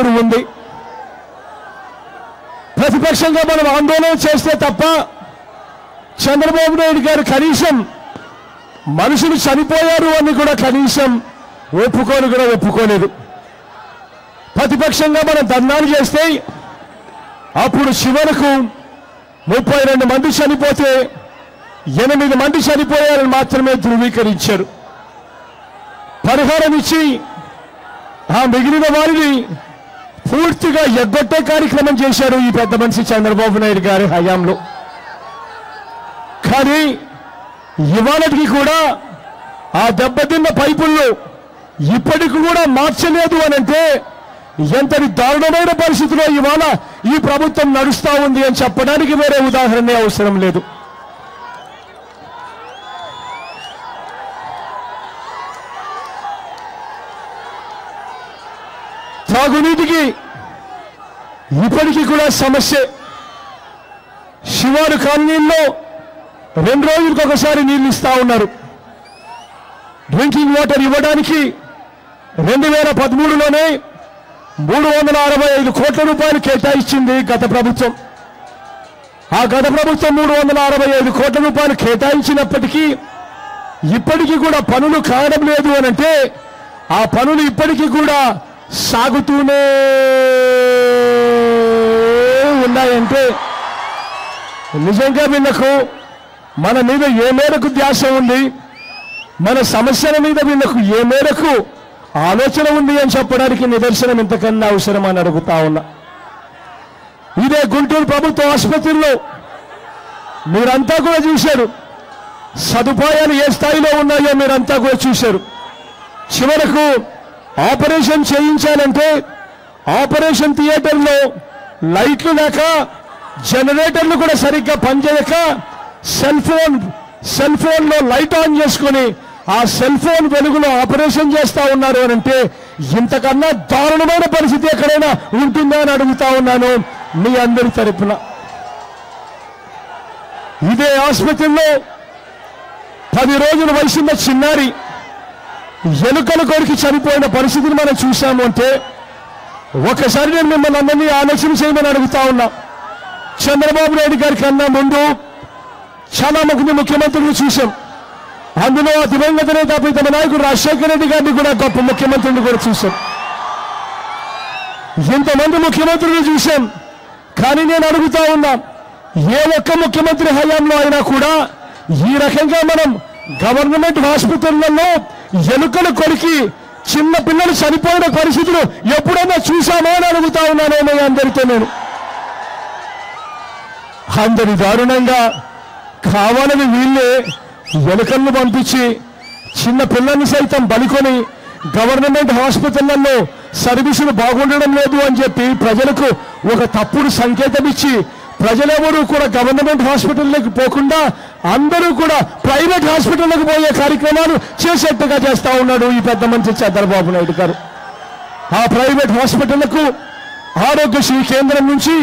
నెల్లూరు ఉంది. ప్రతిపక్షంగా మనం ఆందోళన చేస్తే తప్ప చంద్రబాబు నాయుడు గారు కనీసం మనుషులు చనిపోయారు అని కూడా కనీసం ఒప్పుకోలేదు. ప్రతిపక్షంగా మనం ధర్నాలు చేస్తే అప్పుడు చివరకు 32 మంది చనిపోతే 8 మంది చనిపోయారని మాత్రమే ధృవీకరించారు. పరిహారం ఇచ్చి ఆ మిగిలిన వారిని పూర్తిగా ఎగ్గొట్టే కార్యక్రమం చేశారు ఈ పెద్ద మనిషి చంద్రబాబు నాయుడు గారి హయాంలో. కానీ ఇవాళకి కూడా ఆ దెబ్బతిన్న పైపుల్లో ఇప్పటికి కూడా మార్చలేదు అనంటే ఎంతటి దారుణమైన పరిస్థితిలో ఇవాళ ఈ ప్రభుత్వం నడుస్తా ఉంది అని చెప్పడానికి వేరే ఉదాహరణ అవసరం లేదు. తాగునీటికి ఇప్పటికీ కూడా సమస్య. శివారు కాలనీల్లో 2 రోజులకు ఒకసారి నీళ్లు ఇస్తా ఉన్నారు. డ్రింకింగ్ వాటర్ ఇవ్వడానికి 2013లోనే 365 కోట్ల రూపాయలు కేటాయించింది గత ప్రభుత్వం. ఆ గత ప్రభుత్వం 365 కోట్ల రూపాయలు కేటాయించినప్పటికీ ఇప్పటికీ కూడా పనులు కావడం లేదు అనంటే ఆ పనులు ఇప్పటికీ కూడా సాగుతూనే ఉన్నాయంటే నిజంగా వీళ్ళకు మన మీద ఏ మేరకు ధ్యాస ఉంది, మన సమస్యల మీద వీళ్ళకు ఏ మేరకు ఆలోచన ఉంది అని చెప్పడానికి నిదర్శనం ఇంతకన్నా అవసరమని అడుగుతా ఉన్నా. ఇదే గుంటూరు ప్రభుత్వ ఆసుపత్రిలో మీరంతా కూడా చూశారు. సదుపాయాలు ఏ స్థాయిలో ఉన్నాయో మీరంతా కూడా చూశారు. చివరకు ఆపరేషన్ చేయించాలంటే ఆపరేషన్ థియేటర్లో లైట్లు లేక జనరేటర్లు కూడా సరిగ్గా పనిచేయక సెల్ ఫోన్లో లైట్ ఆన్ చేసుకొని ఆ సెల్ ఫోన్ వెలుగులో ఆపరేషన్ చేస్తా ఉన్నారు అనంటే ఇంతకన్నా దారుణమైన పరిస్థితి ఎక్కడైనా ఉంటుందా అని అడుగుతా ఉన్నాను మీ అందరి తరపున. ఇదే ఆసుపత్రిలో 10 రోజుల వయసున్న చిన్నారి ఎలుకలు కొరికి చనిపోయిన పరిస్థితిని మనం చూశాము అంటే ఒకసారి నేను మిమ్మల్ని అందరినీ ఆలోచన చేయమని అడుగుతా ఉన్నా. చంద్రబాబు నాయుడు గారి కన్నా ముందు చాలా మంది ముఖ్యమంత్రులు చూశాం. అందులో దివంగత నేత ప్రీతమ నాయకుడు రాజశేఖర రెడ్డి గారిని కూడా గొప్ప ముఖ్యమంత్రులు కూడా చూశాం. ఇంతమంది ముఖ్యమంత్రులు చూశాం. కానీ నేను అడుగుతా ఉన్నా, ఏ ఒక్క ముఖ్యమంత్రి హయాంలో అయినా కూడా ఈ రకంగా మనం గవర్నమెంట్ హాస్పిటళ్లలో ఎలుకలు కొరికి చిన్న పిల్లలు చనిపోయిన పరిస్థితులు ఎప్పుడైనా చూశామో అని అడుగుతా ఉన్నానేమో అందరితో నేను. అందరి దారుణంగా కావాలని వీళ్ళే ఎలుకలను పంపించి చిన్న పిల్లల్ని సైతం బలికొని గవర్నమెంట్ హాస్పిటళ్లలో సర్వీసులు బాగుండడం లేదు అని చెప్పి ప్రజలకు ఒక తప్పుడు సంకేతం ఇచ్చి ప్రజలెవరూ కూడా గవర్నమెంట్ హాస్పిటల్లోకి పోకుండా అందరూ కూడా ప్రైవేట్ హాస్పిటల్లోకి పోయే కార్యక్రమాలు చేసేట్టుగా చేస్తా ఉన్నాడు ఈ పెద్ద మనిషి చంద్రబాబు నాయుడు గారు. ఆ ప్రైవేట్ హాస్పిటళ్లకు ఆరోగ్యశ్రీ కేంద్రం నుంచి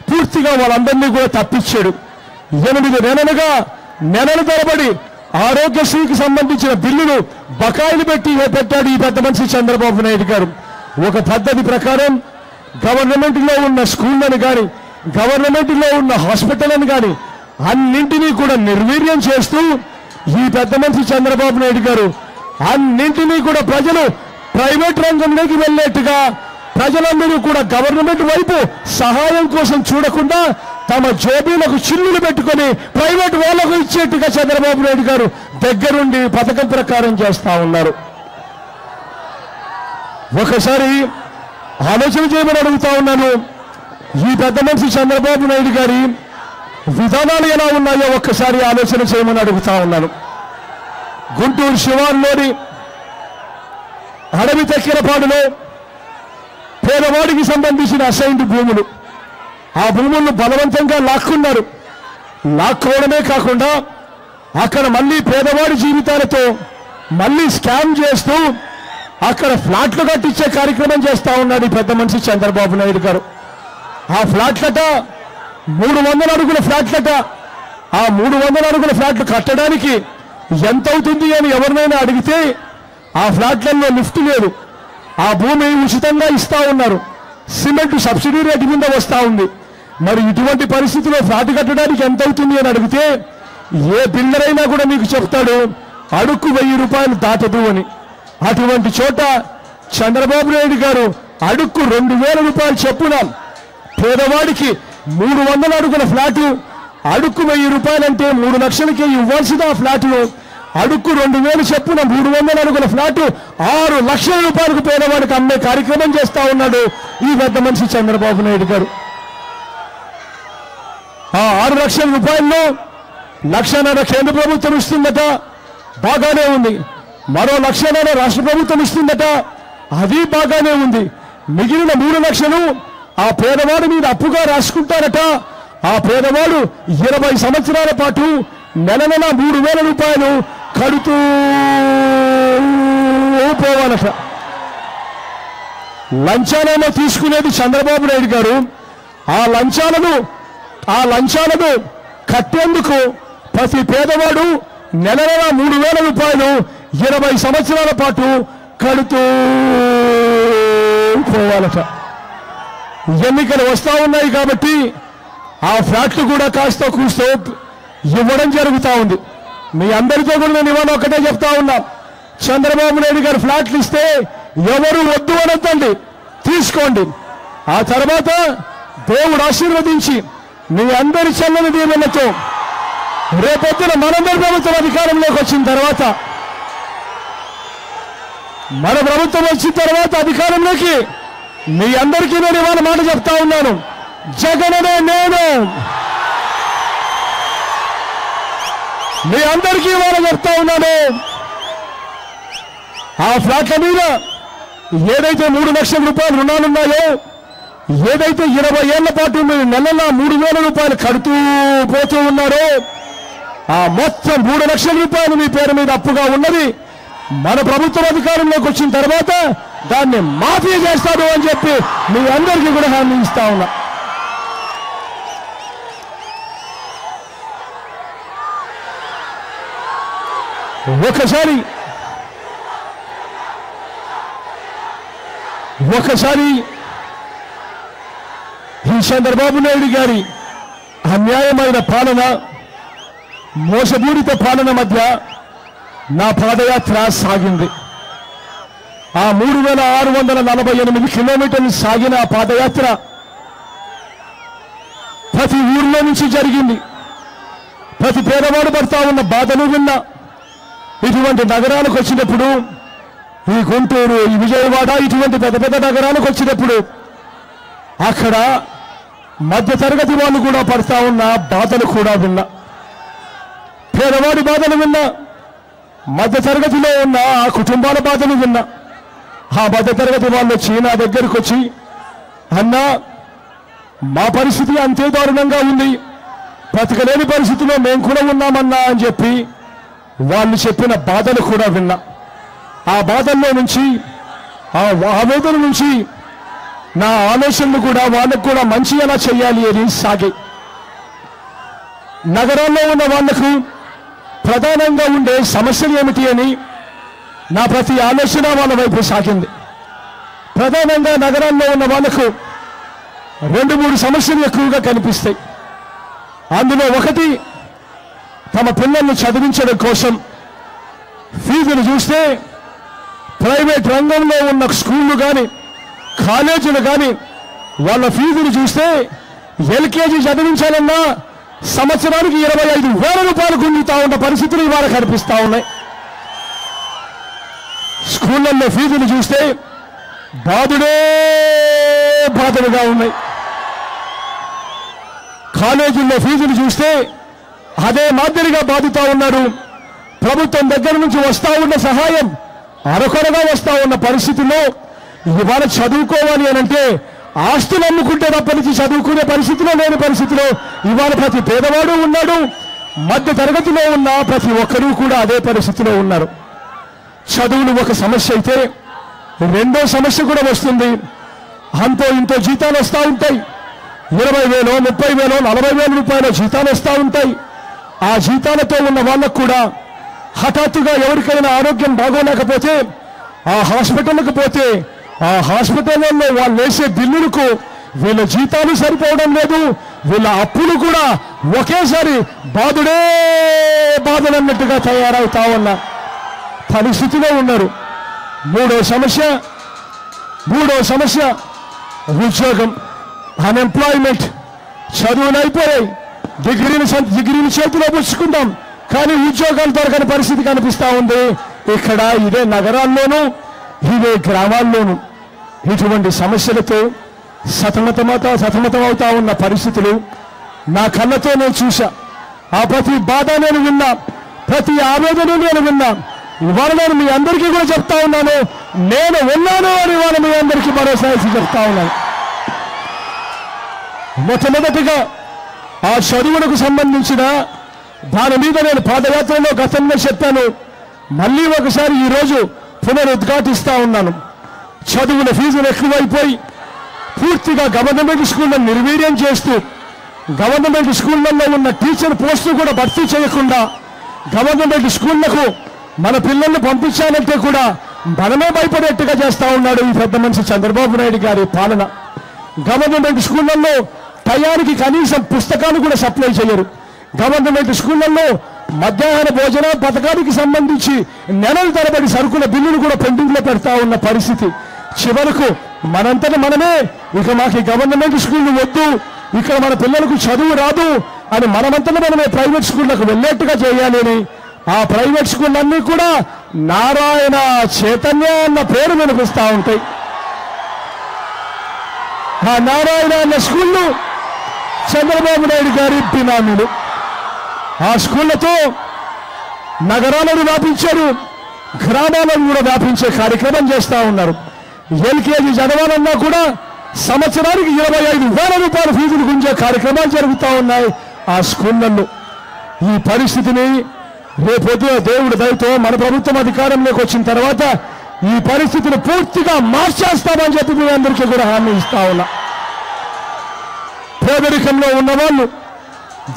పూర్తిగా వాళ్ళందరినీ కూడా తప్పించాడు. 8 నెలలుగా నెలల తరబడి ఆరోగ్యశ్రీకి సంబంధించిన బిల్లులు బకాయిలు పెట్టాడు ఈ పెద్ద మనిషి చంద్రబాబు నాయుడు గారు. ఒక పద్ధతి ప్రకారం గవర్నమెంట్లో ఉన్న స్కూళ్ళని కానీ గవర్నమెంట్లో ఉన్న హాస్పిటల్ని కానీ అన్నింటినీ కూడా నిర్వీర్యం చేస్తూ ఈ పెద్ద మనిషి చంద్రబాబు నాయుడు గారు అన్నింటినీ కూడా ప్రజలు ప్రైవేట్ రంగంలోకి వెళ్ళేట్టుగా ప్రజలందరూ కూడా గవర్నమెంట్ వైపు సహాయం కోసం చూడకుండా తమ జోబీలకు చిల్లులు పెట్టుకొని ప్రైవేట్ వాళ్ళకు ఇచ్చేట్టుగా చంద్రబాబు నాయుడు గారు దగ్గరుండి పథకం ప్రకారం చేస్తా ఉన్నారు. ఒకసారి ఆలోచన చేయమని అడుగుతా ఉన్నాను. ఈ పెద్ద మనిషి చంద్రబాబు నాయుడు గారి విధానాలు ఎలా ఉన్నాయో ఒక్కసారి ఆలోచన చేయమని అడుగుతా ఉన్నాను. గుంటూరు శివార్లోని అడవి తక్కిరపాడులో పేదవాడికి సంబంధించిన అసైన్డ్ భూములు, ఆ భూములను బలవంతంగా లాక్కున్నారు. లాక్కోవడమే కాకుండా అక్కడ మళ్ళీ పేదవాడి జీవితాలతో మళ్ళీ స్కామ్ చేస్తూ అక్కడ ఫ్లాట్లు కట్టించే కార్యక్రమం చేస్తా ఉన్నాడు ఈ పెద్ద మనిషి చంద్రబాబు నాయుడు గారు. ఆ ఫ్లాట్లట 300 అడుగుల ఫ్లాట్లట. ఆ 300 అడుగుల ఫ్లాట్లు కట్టడానికి ఎంత అవుతుంది అని ఎవరినైనా అడిగితే ఆ ఫ్లాట్లలో లిఫ్ట్ లేదు, ఆ భూమి ఉచితంగా ఇస్తా ఉన్నారు. సిమెంట్ సబ్సిడీ రేటు మీద వస్తూ ఉంది. మరి ఇటువంటి పరిస్థితిలో ఫ్లాట్ కట్టడానికి ఎంత అవుతుంది అని అడిగితే ఏ బిల్డర్ అయినా కూడా మీకు చెప్తాడు అడుక్కు 1000 రూపాయలు దాటదు అని. అటువంటి చోట చంద్రబాబు నాయుడు గారు అడుక్కు 2000 రూపాయలు చొప్పున పేదవాడికి 300 అడుగుల ఫ్లాటు అడుక్కు 1000 రూపాయలంటే 3 లక్షలకే ఇవ్వాల్సిన ఆ ఫ్లాటును అడుక్కు 2000 చొప్పున 300 అడుగుల ఫ్లాటు 6 లక్షల రూపాయలకు పేదవాడికి అమ్మే కార్యక్రమం చేస్తా ఉన్నాడు ఈ పెద్ద మనిషి చంద్రబాబు నాయుడు గారు. ఆ 6 లక్షల రూపాయల్లో 1,50,000 కేంద్ర ప్రభుత్వం ఇస్తుందట, బాగానే ఉంది. మరో 1,00,000 రాష్ట్ర ప్రభుత్వం ఇస్తుందట, అది బాగానే ఉంది. మిగిలిన 3 లక్షలు ఆ పేదవాడి మీద అప్పుగా రాసుకుంటారట. ఆ పేదవాడు 20 సంవత్సరాల పాటు నెల 3,000 రూపాయలు కడుతూ పోవాలట. లంచాలేమో తీసుకునేది చంద్రబాబు నాయుడు గారు. ఆ లంచాలను కట్టేందుకు ప్రతి పేదవాడు నెల 3,000 రూపాయలు 20 సంవత్సరాల పాటు కడుతూ పోవాలట. ఎన్నికలు వస్తా ఉన్నాయి కాబట్టి ఆ ఫ్లాట్లు కూడా కాస్త కూస్తో ఇవ్వడం జరుగుతూ ఉంది. మీ అందరితో కూడా నేను ఇవాళ ఒకటే చెప్తా ఉన్నా, చంద్రబాబు నాయుడు గారు ఫ్లాట్లు ఇస్తే ఎవరు వద్దు అనొద్దండి, తీసుకోండి. ఆ తర్వాత దేవుడు ఆశీర్వదించి మీ అందరి చల్లని దీవెనతో రేపొద్దున మనందరి ప్రభుత్వం అధికారంలోకి వచ్చిన తర్వాత మన ప్రభుత్వం వచ్చిన తర్వాత అధికారంలోకి మీ అందరికీ నేను ఇవాళ మాట చెప్తా ఉన్నాను, జగననే నేను మీ అందరికీ ఇవాళ చెప్తా ఉన్నాను. ఆ ఫ్లాట్ల మీద ఏదైతే 3 లక్షల రూపాయలు రుణాలున్నాయో, ఏదైతే 20 ఏళ్ల పాటు మీరు నెలలా 3,000 రూపాయలు కడుతూ పోతూ ఉన్నారో, ఆ మొత్తం 3 లక్షల రూపాయలు మీ పేరు మీద అప్పుగా ఉన్నది మన ప్రభుత్వం అధికారంలోకి వచ్చిన తర్వాత దాన్ని మాఫీ చేస్తాడు అని చెప్పి మీ అందరికీ కూడా హామీ ఇస్తా ఉన్నా. ఒకసారి ఈ చంద్రబాబు నాయుడు గారి అన్యాయమైన పాలన, మోసపూరిత పాలన మధ్య నా పాదయాత్ర సాగింది. ఆ 3,648 కిలోమీటర్లు సాగిన ఆ పాదయాత్ర ప్రతి ఊర్లో నుంచి జరిగింది. ప్రతి పేదవాడు పడతా ఉన్న బాధలు విన్నా. ఇటువంటి నగరాలకు వచ్చినప్పుడు, ఈ గుంటూరు, ఈ విజయవాడ, ఇటువంటి పెద్ద పెద్ద నగరాలకు వచ్చినప్పుడు అక్కడ మధ్యతరగతి వాళ్ళు కూడా పడతా ఉన్న బాధలు కూడా విన్నా. పేదవాడి బాధలు విన్నా, మధ్యతరగతిలో ఉన్న ఆ కుటుంబాల బాధలు విన్నా. ఆ మధ్యతరగతి వాళ్ళు వచ్చి నా దగ్గరకు వచ్చి, అన్నా మా పరిస్థితి అంతే దారుణంగా ఉంది, బ్రతకలేని పరిస్థితిలో మేము కూడా ఉన్నామన్నా అని చెప్పి వాళ్ళు చెప్పిన బాధలు కూడా విన్నా. ఆ బాధల్లో నుంచి, ఆ ఆవేదన నుంచి నా ఆలోచనలు కూడా వాళ్ళకు కూడా మంచి ఎలా చేయాలి అని సాగి, నగరాల్లో ఉన్న వాళ్లకు ప్రధానంగా ఉండే సమస్యలు ఏమిటి అని నా ప్రతి ఆలోచన వాళ్ళ వైపు సాగింది. ప్రధానంగా నగరాల్లో ఉన్న వాళ్లకు 2-3 సమస్యలు ఎక్కువగా కనిపిస్తాయి. అందులో ఒకటి, తమ పిల్లల్ని చదివించడం కోసం ఫీజులు చూస్తే ప్రైవేట్ రంగంలో ఉన్న స్కూళ్ళు కానీ కాలేజీలు కానీ వాళ్ళ ఫీజులు చూస్తే ఎల్కేజీ చదివించాలన్నా సంవత్సరానికి 25,000 రూపాయలు గుంజుతా ఉన్న పరిస్థితులు ఇవాళ కనిపిస్తా ఉన్నాయి. స్కూళ్ళల్లో ఫీజులు చూస్తే బాధలుగా ఉన్నాయి. కాలేజీల్లో ఫీజులు చూస్తే అదే మాదిరిగా బాధుతా ఉన్నారు. ప్రభుత్వం దగ్గర నుంచి వస్తా ఉన్న సహాయం అరకొరగా వస్తా ఉన్న పరిస్థితుల్లో ఇవాళ చదువుకోవాలి అనంటే ఆస్తులు అమ్ముకుంటే తప్ప నుంచి చదువుకునే పరిస్థితిలో లేని పరిస్థితిలో ఇవాళ ప్రతి పేదవాడు ఉన్నాడు. మధ్య తరగతిలో ఉన్న ప్రతి ఒక్కరూ కూడా అదే పరిస్థితిలో ఉన్నారు. చదువులు ఒక సమస్య అయితే రెండో సమస్య కూడా వస్తుంది. అంతో ఇంతో జీతాలు వస్తూ ఉంటాయి. 20,000, 30,000, 40,000 రూపాయల జీతాలు వస్తూ ఉంటాయి. ఆ జీతాలతో ఉన్న వాళ్ళకు కూడా హఠాత్తుగా ఎవరికైనా ఆరోగ్యం బాగోలేకపోతే ఆ హాస్పిటల్కి పోతే ఆ హాస్పిటల్లో వాళ్ళు వేసే బిల్లులకు వీళ్ళ జీతాలు సరిపోవడం లేదు, వీళ్ళ అప్పులు కూడా ఒకేసారి బాధుడన్నట్టుగా తయారవుతా ఉన్న పరిస్థితిలో ఉన్నారు. మూడో సమస్య ఉద్యోగం, అన్ఎంప్లాయ్మెంట్. చదువులు అయిపోయాయి, డిగ్రీని చేతిలో పుచ్చుకుందాం, కానీ ఉద్యోగాలు దొరకని పరిస్థితి కనిపిస్తూ ఉంది. ఇక్కడ ఇదే నగరాల్లోనూ ఇదే గ్రామాల్లోనూ ఇటువంటి సమస్యలతో సతమతమవుతా ఉన్న పరిస్థితులు నా కళ్ళతో నేను చూశా. ఆ ప్రతి బాధ నేను విన్నా, ప్రతి ఆవేదన నేను విన్నా. ఇవాళ నేను మీ అందరికీ కూడా చెప్తా ఉన్నాను, నేను ఉన్నాను అని ఇవాళ మీ అందరికీ మరోసారి చెప్తా ఉన్నాను. మొట్టమొదటిగా ఆ చదువులకు సంబంధించిన దాని మీద నేను పాదయాత్రలో గతంలో చెప్పాను, మళ్ళీ ఒకసారి ఈరోజు పునరుద్ఘాటిస్తా ఉన్నాను. చదువుల ఫీజులు ఎక్కువైపోయి పూర్తిగా గవర్నమెంట్ స్కూళ్ళను నిర్వీర్యం చేస్తూ, గవర్నమెంట్ స్కూళ్ళల్లో ఉన్న టీచర్ పోస్టులు కూడా భర్తీ చేయకుండా, గవర్నమెంట్ స్కూళ్లకు మన పిల్లల్ని పంపించాలంటే కూడా మనమే భయపడేట్టుగా చేస్తా ఉన్నాడు ఈ పెద్ద మనిషి చంద్రబాబు నాయుడు గారి పాలన. గవర్నమెంట్ స్కూళ్ళల్లో టయానికి కనీసం పుస్తకాలు కూడా సప్లై చేయరు. గవర్నమెంట్ స్కూళ్ళల్లో మధ్యాహ్న భోజన పథకానికి సంబంధించి నెలల తరబడి సరుకుల బిల్లులు కూడా పెండింగ్లో పెడతా ఉన్న పరిస్థితి. చివరకు మనంతటా మనమే ఇక మాకు గవర్నమెంట్ స్కూళ్ళు వద్దు, ఇక్కడ మన పిల్లలకు చదువు రాదు అని మనమంతటా మనమే ప్రైవేట్ స్కూళ్ళకు వెళ్ళేట్టుగా చేయాలి అని ఆ ప్రైవేట్ స్కూళ్ళన్నీ కూడా నారాయణ చైతన్య అన్న పేరు వినిపిస్తూ ఉంటాయి. ఆ నారాయణ అన్న స్కూళ్ళు చంద్రబాబు నాయుడు గారి బినామీలు. ఆ స్కూళ్లతో నగరాలను వ్యాపించారు, గ్రామాలను కూడా వ్యాపించే కార్యక్రమం చేస్తూ ఉన్నారు. ఎల్కేజీ చదవాలన్నా కూడా సంవత్సరానికి 25,000 రూపాయల ఫీజులు గుంజే కార్యక్రమాలు జరుగుతూ ఉన్నాయి ఆ స్కూళ్ళల్లో. ఈ పరిస్థితిని రేపొద్దున దేవుడి దయతో మన ప్రభుత్వం అధికారంలోకి వచ్చిన తర్వాత ఈ పరిస్థితిని పూర్తిగా మార్చేస్తామని చెప్పి మీ అందరికీ కూడా హామీ ఇస్తా ఉన్నా. పేదరికంలో ఉన్నవాళ్ళు,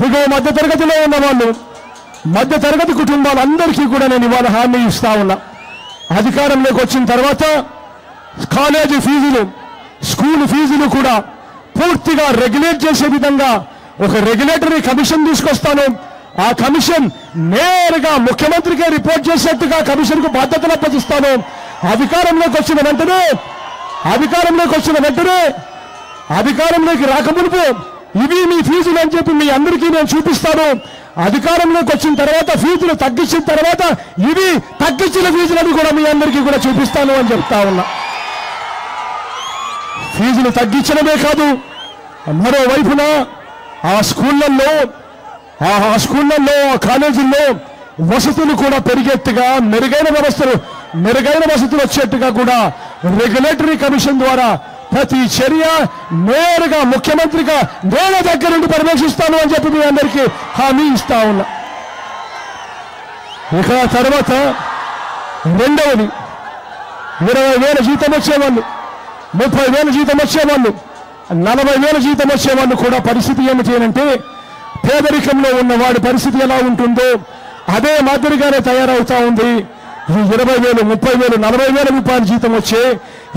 దిగువ మధ్యతరగతిలో ఉన్నవాళ్ళు, మధ్యతరగతి కుటుంబాలందరికీ కూడా నేను ఇవాళ హామీ ఇస్తా ఉన్నా. అధికారంలోకి వచ్చిన తర్వాత కాలేజీ ఫీజులు, స్కూల్ ఫీజులు కూడా పూర్తిగా రెగ్యులేట్ చేసే విధంగా ఒక రెగ్యులేటరీ కమిషన్ తీసుకొస్తాను. ఆ కమిషన్ నేరుగా ముఖ్యమంత్రికే రిపోర్ట్ చేసేట్టుగా కమిషన్కు బాధ్యతలు అప్పగిస్తాను. అధికారంలోకి వచ్చిన వెంటనే అధికారంలోకి రాకమునుపు ఇవి మీ ఫీజులు అని చెప్పి మీ అందరికీ నేను చూపిస్తాను. అధికారంలోకి వచ్చిన తర్వాత ఫీజులు తగ్గించిన తర్వాత ఇవి తగ్గించిన ఫీజులను కూడా మీ అందరికీ కూడా చూపిస్తాను అని చెప్తా ఉన్నా. ఫీజులు తగ్గించడమే కాదు, మరోవైపున ఆ స్కూళ్ళల్లో కాలేజీల్లో వసతులు కూడా పెరిగేట్టుగా మెరుగైన వసతులు వచ్చేట్టుగా కూడా రెగ్యులేటరీ కమిషన్ ద్వారా ప్రతి చర్య నేరుగా ముఖ్యమంత్రిగా నేల దగ్గర నుండి పర్యవేక్షిస్తాను అని చెప్పి మీ అందరికీ హామీ ఇస్తా ఉన్నా. ఇక తర్వాత రెండవది, 20,000 జీతం వచ్చేవాళ్ళు, 30,000 జీతం వచ్చేవాళ్ళు, 40,000 జీతం వచ్చేవాళ్ళు కూడా పరిస్థితి ఏమిటి అంటే, పేదరికంలో ఉన్నవాడి పరిస్థితి ఎలా ఉంటుందో అదే మాదిరిగానే తయారవుతా ఉంది. ఈ 20,000, 30,000, 40,000 రూపాయల జీతం వచ్చే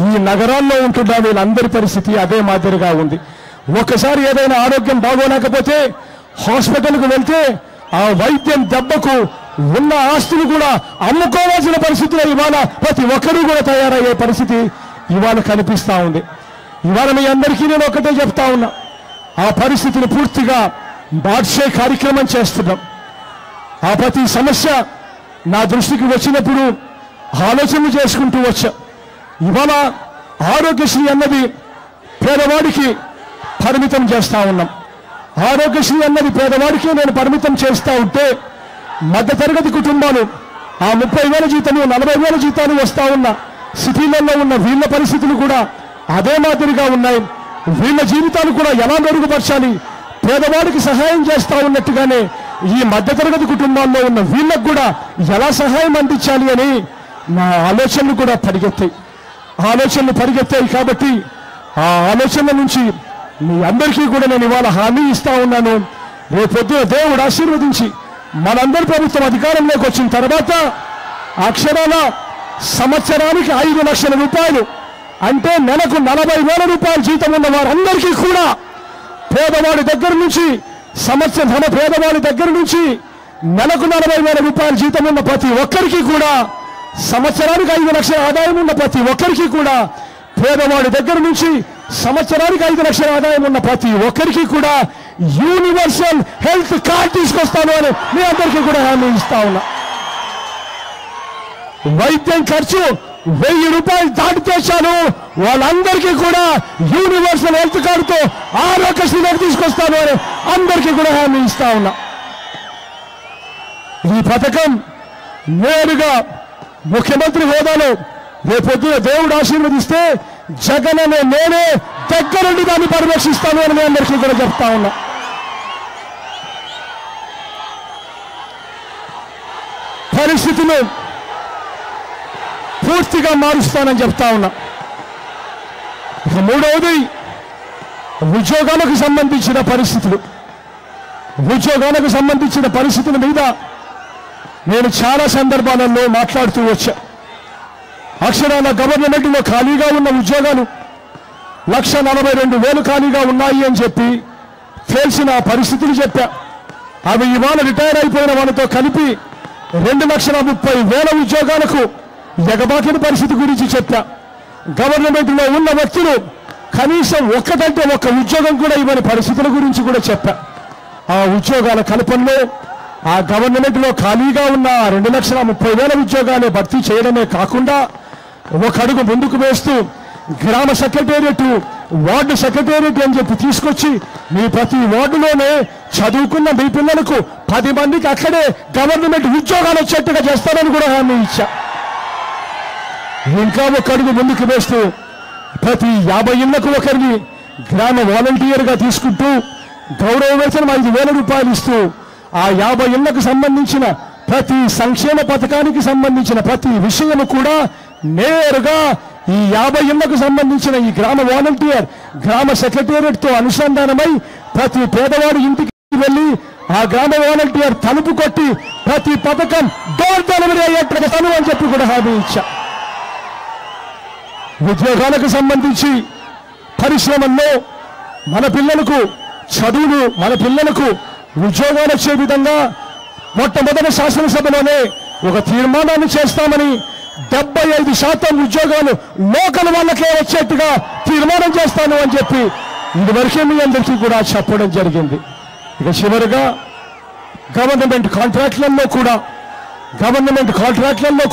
ఈ నగరాల్లో ఉంటున్న వీళ్ళందరి పరిస్థితి అదే మాదిరిగా ఉంది. ఒక్కసారి ఏదైనా ఆరోగ్యం బాగోలేకపోతే హాస్పిటల్కు వెళ్తే ఆ వైద్యం దెబ్బకు ఉన్న ఆస్తులు కూడా అమ్ముకోవాల్సిన పరిస్థితిలో ఇవాళ ప్రతి ఒక్కరూ కూడా తయారయ్యే పరిస్థితి ఇవాళ కనిపిస్తూ ఉంది. ఇవాళ మీ అందరికీ నేను ఒకటే చెప్తా ఉన్నా, ఆ పరిస్థితిని పూర్తిగా మార్చే కార్యక్రమం చేస్తున్నాం. ఆ ప్రతి సమస్య నా దృష్టికి వచ్చినప్పుడు ఆలోచన చేసుకుంటూ వచ్చా. ఇవాళ ఆరోగ్యశ్రీ అన్నది పేదవాడికి పరిమితం చేస్తా ఉన్నాం. ఆరోగ్యశ్రీ అన్నది పేదవాడికి నేను పరిమితం చేస్తూ ఉంటే మధ్యతరగతి కుటుంబాలు ఆ 30,000 జీతాలు 40,000 జీతాలు వస్తా ఉన్న సిటీలలో ఉన్న వీళ్ళ పరిస్థితులు కూడా అదే మాదిరిగా ఉన్నాయి. వీళ్ళ జీవితాలు కూడా ఎలా మెరుగుపరచాలి, పేదవాడికి సహాయం చేస్తా ఉన్నట్టుగానే ఈ మధ్యతరగతి కుటుంబాల్లో ఉన్న వీళ్ళకు కూడా ఎలా సహాయం అందించాలి అని నా ఆలోచనలు కూడా పరిగెత్తాయి. కాబట్టి ఆ ఆలోచనల నుంచి మీ అందరికీ కూడా నేను ఇవాళ హామీ ఇస్తా ఉన్నాను. రేపొద్దున దేవుడు ఆశీర్వదించి మనందరి ప్రభుత్వం అధికారంలోకి వచ్చిన తర్వాత అక్షరాల సంవత్సరానికి 5 లక్షల రూపాయలు అంటే నెలకు 40,000 రూపాయల జీతం ఉన్న వారందరికీ కూడా పేదవాడి దగ్గర నుంచి పేదవాడి దగ్గర నుంచి నెలకు 40,000 రూపాయల జీతం ఉన్న ప్రతి ఒక్కరికి కూడా సంవత్సరానికి 5 లక్షల ఆదాయం ఉన్న ప్రతి ఒక్కరికి కూడా పేదవాడి దగ్గర నుంచి సంవత్సరానికి 5 లక్షల ఆదాయం ఉన్న ప్రతి ఒక్కరికి కూడా యూనివర్సల్ హెల్త్ కార్డ్ తీసుకొస్తాను అని మీ అందరికీ కూడా హామీ ఇస్తా ఉన్నా. వైద్యం ఖర్చు 1000 రూపాయలు దాటితే చాలు వాళ్ళందరికీ కూడా యూనివర్సల్ హెల్త్ కార్డుతో ఆరోగ్యశ్రీలోకి తీసుకొస్తాను అని అందరికీ కూడా హామీ ఇస్తా ఉన్నా. ఈ పథకం నేరుగా ముఖ్యమంత్రి హోదాలో రేపొద్దున దేవుడు ఆశీర్వదిస్తే జగన్ అనే నేనే దగ్గరుండి దాన్ని పరిరక్షిస్తాను అని మీ అందరికీ కూడా చెప్తా ఉన్నా. పరిస్థితులు పూర్తిగా మారుస్తానని చెప్తా ఉన్నా. ఇక మూడవది ఉద్యోగాలకు సంబంధించిన పరిస్థితుల మీద నేను చాలా సందర్భాలలో మాట్లాడుతూ వచ్చా. అక్షరాల గవర్నమెంట్లో ఖాళీగా ఉన్న ఉద్యోగాలు 1,42,000 ఖాళీగా ఉన్నాయి అని చెప్పి తెలిసిన పరిస్థితులు చెప్పా. అవి ఇవాళ రిటైర్ అయిపోయిన వాళ్ళతో కలిపి 2,30,000 ఉద్యోగాలకు ఎగబాకిన పరిస్థితి గురించి చెప్పా. గవర్నమెంట్లో ఉన్న వ్యక్తులు కనీసం ఒక్కటంటే ఒక్క ఉద్యోగం కూడా ఇవ్వని పరిస్థితుల గురించి కూడా చెప్పా. ఆ ఉద్యోగాల కల్పనలో ఆ గవర్నమెంట్లో ఖాళీగా ఉన్న 2,30,000 ఉద్యోగాలే భర్తీ చేయడమే కాకుండా ఒక అడుగు ముందుకు వేస్తూ గ్రామ సెక్రటేరియట్, వార్డు సెక్రటేరియట్ అని చెప్పి తీసుకొచ్చి మీ ప్రతి వార్డులోనే చదువుకున్న మీ పిల్లలకు 10 మందికి అక్కడే గవర్నమెంట్ ఉద్యోగాలు వచ్చేట్టుగా చేస్తారని కూడా హామీ ఇచ్చా. ఇంకా ఒక అడుగు ముందుకు వేస్తూ ప్రతి 50 ఇళ్లకు ఒకరిని గ్రామ వాలంటీర్గా తీసుకుంటూ గౌరవ వేతనం 5,000 రూపాయలు ఇస్తూ ఆ 50 ఇళ్లకు సంబంధించిన ప్రతి సంక్షేమ పథకానికి సంబంధించిన ప్రతి విషయము కూడా నేరుగా ఈ 50 ఇళ్లకు సంబంధించిన ఈ గ్రామ వాలంటీర్ గ్రామ సెక్రటేరియట్తో అనుసంధానమై ప్రతి పేదవాడి ఇంటికి వెళ్ళి ఆ గ్రామ వాలంటీర్ తలుపు కొట్టి ప్రతి పథకం డోర్ డెలివరీ అయ్యేట్టుగా తను అని చెప్పి కూడా హామీ ఇచ్చా. ఉద్యోగాలకు సంబంధించి పరిశ్రమల్లో మన పిల్లలకు చదువులు, మన పిల్లలకు ఉద్యోగాలు వచ్చే విధంగా మొట్టమొదటి శాసనసభలోనే ఒక తీర్మానాన్ని చేస్తామని 75% ఉద్యోగాలు లోకల్ వాళ్ళకే వచ్చేట్టుగా తీర్మానం చేస్తాను అని చెప్పి ఇదివరకే మీ అందరికీ కూడా చెప్పడం జరిగింది. ఇక చివరిగా గవర్నమెంట్ కాంట్రాక్ట్లలో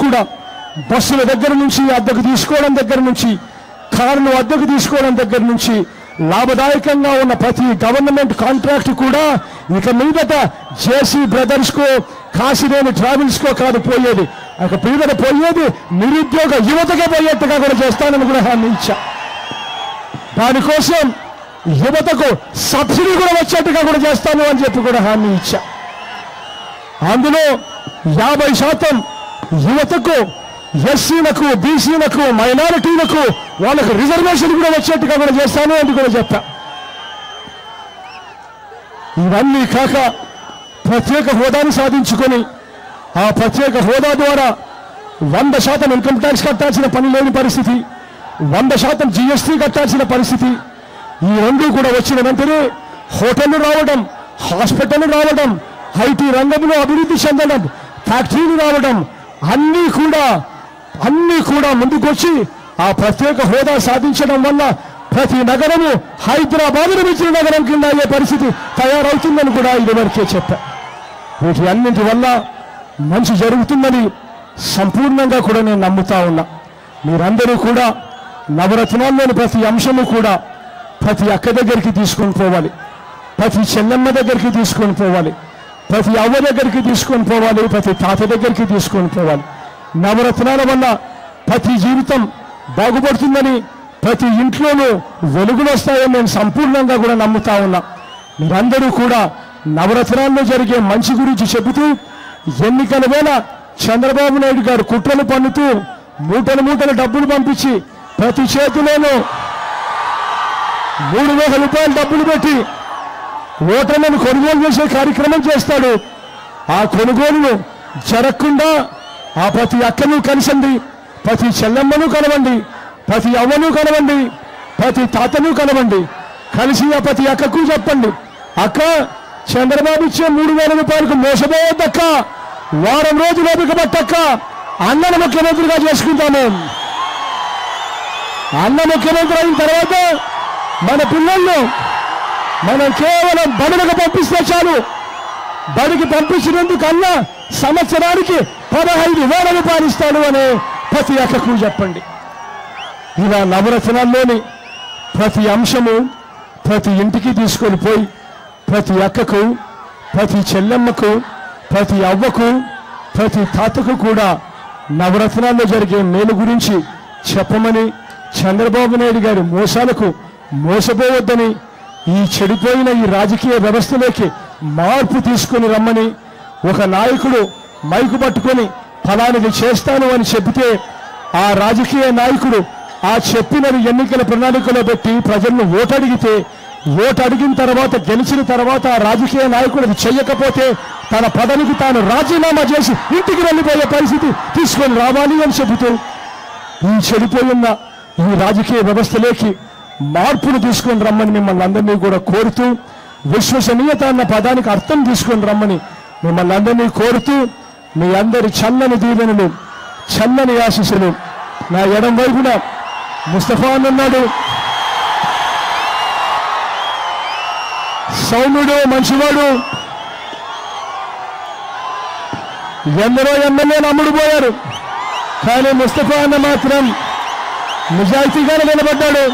కూడా బస్సుల దగ్గర నుంచి అద్దెకు తీసుకోవడం దగ్గర నుంచి, కార్లు అద్దెకు తీసుకోవడం దగ్గర నుంచి లాభదాయకంగా ఉన్న ప్రతి గవర్నమెంట్ కాంట్రాక్ట్ కూడా ఇక మీదట జేసీ బ్రదర్స్ కో, కాశీరేని ట్రావెల్స్ కో కాదు పోయేది, ఇక మీదట పోయేది నిరుద్యోగ యువతకే పోయేట్టుగా కూడా చేస్తానని కూడా హామీ ఇచ్చా. దానికోసం యువతకు సబ్సిడీ కూడా వచ్చేట్టుగా కూడా చేస్తాను అని చెప్పి కూడా హామీ ఇచ్చా. అందులో 50% యువతకు, ఎస్సీలకు, బీసీలకు, మైనారిటీలకు వాళ్ళకు రిజర్వేషన్ కూడా వచ్చేట్టుగా కూడా చేస్తాను అని కూడా చెప్పా. ఇవన్నీ కాక ప్రత్యేక హోదాను సాధించుకొని ఆ ప్రత్యేక హోదా ద్వారా 100% ఇన్కమ్ ట్యాక్స్ కట్టాల్సిన పని లేని పరిస్థితి, 100% జీఎస్టీ కట్టాల్సిన పరిస్థితి, ఈ రెండు కూడా వచ్చిన వెంటనే హోటళ్లు రావడం, హాస్పిటల్ రావడం, ఐటీ రంగంలో అభివృద్ధి చెందడం, ఫ్యాక్టరీలు రావడం అన్నీ కూడా ముందుకొచ్చి ఆ ప్రత్యేక హోదా సాధించడం వల్ల ప్రతి నగరము హైదరాబాద్ మించిన నగరం కింద అయ్యే పరిస్థితి తయారవుతుందని కూడా ఇదివరకే చెప్పా. వీటి అన్నింటి వల్ల మంచి జరుగుతుందని సంపూర్ణంగా కూడా నేను నమ్ముతా ఉన్నా. మీరందరూ కూడా నవరత్నాల్లోని ప్రతి అంశము కూడా ప్రతి అక్క దగ్గరికి తీసుకొని పోవాలి, ప్రతి చెల్లెమ్మ దగ్గరికి తీసుకొని పోవాలి, ప్రతి అవ్వ దగ్గరికి తీసుకొని పోవాలి, ప్రతి తాత దగ్గరికి తీసుకొని పోవాలి. నవరత్నాల వల్ల ప్రతి జీవితం బాగుపడుతుందని, ప్రతి ఇంట్లోనూ వెలుగులు వస్తాయని నేను సంపూర్ణంగా కూడా నమ్ముతా ఉన్నా. మీరందరూ కూడా నవరత్నాల్లో జరిగే మంచి గురించి చెబుతూ ఎన్నికల వేళ చంద్రబాబు నాయుడు గారు కుట్రలు పన్నుతూ మూటలు డబ్బులు పంపించి ప్రతి చేతిలోనూ 3,000 రూపాయలు డబ్బులు పెట్టి ఓటర్లను కొనుగోలు చేసే కార్యక్రమం చేస్తాడు. ఆ కొనుగోలును జరగకుండా ఆ ప్రతి అక్కను కలిసండి, ప్రతి చెల్లెమ్మను కలవండి, ప్రతి అవ్వను కలవండి, ప్రతి తాతను కలవండి, కలిసి ఆ ప్రతి అక్కకు చెప్పండి, అక్క చంద్రబాబు ఇచ్చే 3,000 రూపాయలకు మోసపోవద్దక్క, వారం రోజులు ఓపిక పట్టక్క, అన్నను ముఖ్యమంత్రిగా చేసుకుంటాము. అన్న ముఖ్యమంత్రి అయిన తర్వాత మన పిల్లలను మనం కేవలం బడులకు పంపిస్తే చాలు. బడికి పంపించినందుకు అన్న సంవత్సరానికి 15,000 రూపాయలు ఇస్తాడు అనే ప్రతి అక్కకు చెప్పండి. ఇలా నవరత్నాల్లోని ప్రతి అంశము ప్రతి ఇంటికి తీసుకొని పోయి ప్రతి అక్కకు, ప్రతి చెల్లెమ్మకు, ప్రతి అవ్వకు, ప్రతి తాతకు కూడా నవరత్నాల్లో జరిగే మేలు గురించి చెప్పమని, చంద్రబాబు నాయుడు గారి మోసాలకు మోసపోవద్దని, ఈ చెడిపోయిన ఈ రాజకీయ వ్యవస్థలోకి మార్పు తీసుకొని రమ్మని, ఒక నాయకుడు మైకు పట్టుకొని ఫలానిది చేస్తాను అని చెబితే ఆ రాజకీయ నాయకుడు ఆ చెప్పినది ఎన్నికల ప్రణాళికలో పెట్టి ప్రజలను ఓటడిగితే, ఓటు అడిగిన తర్వాత గెలిచిన తర్వాత ఆ రాజకీయ నాయకుడు అది చెయ్యకపోతే తన పదవికి తాను రాజీనామా చేసి ఇంటికి వెళ్ళిపోయే పరిస్థితి తీసుకొని రావాలి అని చెబుతూ ఈ చెడిపోయిన ఈ రాజకీయ వ్యవస్థలోకి మార్పును తీసుకొని రమ్మని మిమ్మల్ని అందరినీ కూడా కోరుతూ, విశ్వసనీయత అన్న పదానికి అర్థం తీసుకొని రమ్మని మిమ్మల్ని అందరినీ కోరుతూ, మీ అందరి చల్లని దీవెనలు, చల్లని ఆశీస్సులు. నా ఎడం వైపున ముస్తఫా ఉన్నాడు, సౌమ్యుడు, మంచివాడు. ఎందరో ఎమ్మెల్యేలు అమ్ముడు పోయారు, కానీ ముస్తఫా అన్న మాత్రం నిజాయితీగానే నిలబడ్డాడు.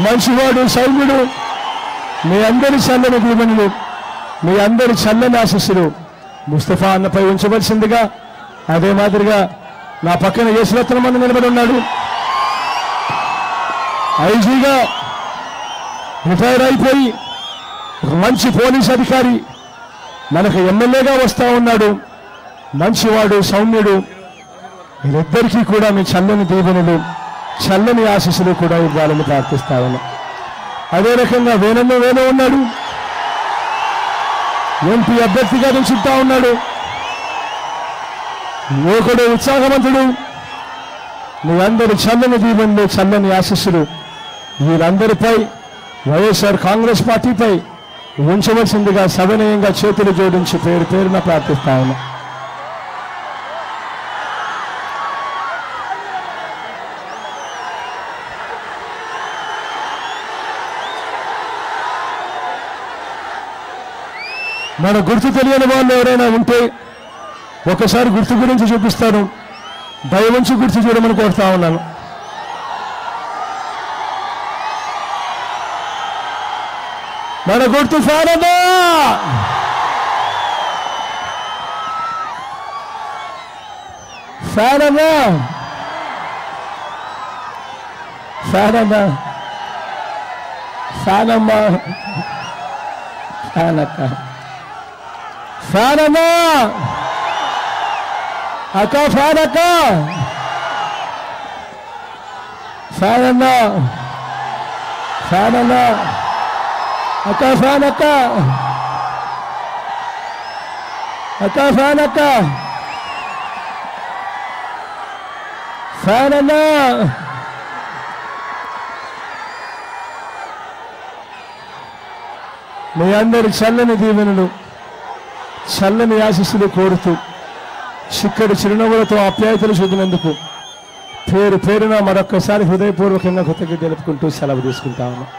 మంచివాడు, సౌమ్యుడు. మీ అందరి చల్లని దీవెనలు, మీ అందరి చల్లని ఆశీస్సులు ముస్తఫా అన్నపై ఉంచవలసిందిగా, అదే మాదిరిగా నా పక్కన యేసురత్నం అన్న నిలబడి ఉన్నాడు. ఐజీగా రిటైర్ అయిపోయి ఒక మంచి పోలీస్ అధికారి మనకు ఎమ్మెల్యేగా వస్తూ ఉన్నాడు. మంచివాడు, సౌమ్యుడు. వీరిద్దరికీ కూడా మీ చల్లని దీవెనలు, చల్లని ఆశీస్సులు కూడా ఇవ్వాలని ప్రార్థిస్తా ఉన్నా. అదే రకంగా వేణు ఉన్నాడు, ఎంపీ అభ్యర్థిగా నిలుచుంటా ఉన్నాడు. యువకుడు, ఉత్సాహవంతుడు. మీ అందరి చల్లని దీవెనలు, చల్లని ఆశీస్సులు వీరందరిపై, వైఎస్ఆర్ కాంగ్రెస్ పార్టీపై ఉంచవలసిందిగా సవినయంగా చేతులు జోడించి పేరు పేరున ప్రార్థిస్తా ఉన్నా. మన గుర్తు తెలియని వాళ్ళు ఎవరైనా ఉంటే ఒకసారి గుర్తు గురించి చూపిస్తాను, దయవంచి గుర్తు చూడమని కోరుతా ఉన్నాను. మన గుర్తు ఫ్యానన్నా, ఫ్యానన్నా, ఫ్యానన్నా, ఫ్యానమ్మా, ఫ్యానక్క, ఫ్యానన్నా, అక్క, ఫ్యానక్క, ఫ్యానన్నా, ఫ్యానన్నా, అక్క, ఫ్యానక్క, అక్క, ఫ్యానక్క, ఫ్యానన్నా. మీ అందరి చల్లని దీవెనలు, చల్లని ఆశీస్సులు కోరుతూ చిక్కడి చిరునవ్వులతో ఆప్యాయతలు చూపినందుకు పేరు పేరున మరొక్కసారి హృదయపూర్వకంగా కృతజ్ఞతలు తెలుపుకుంటూ సెలవు తీసుకుంటా ఉన్నాం.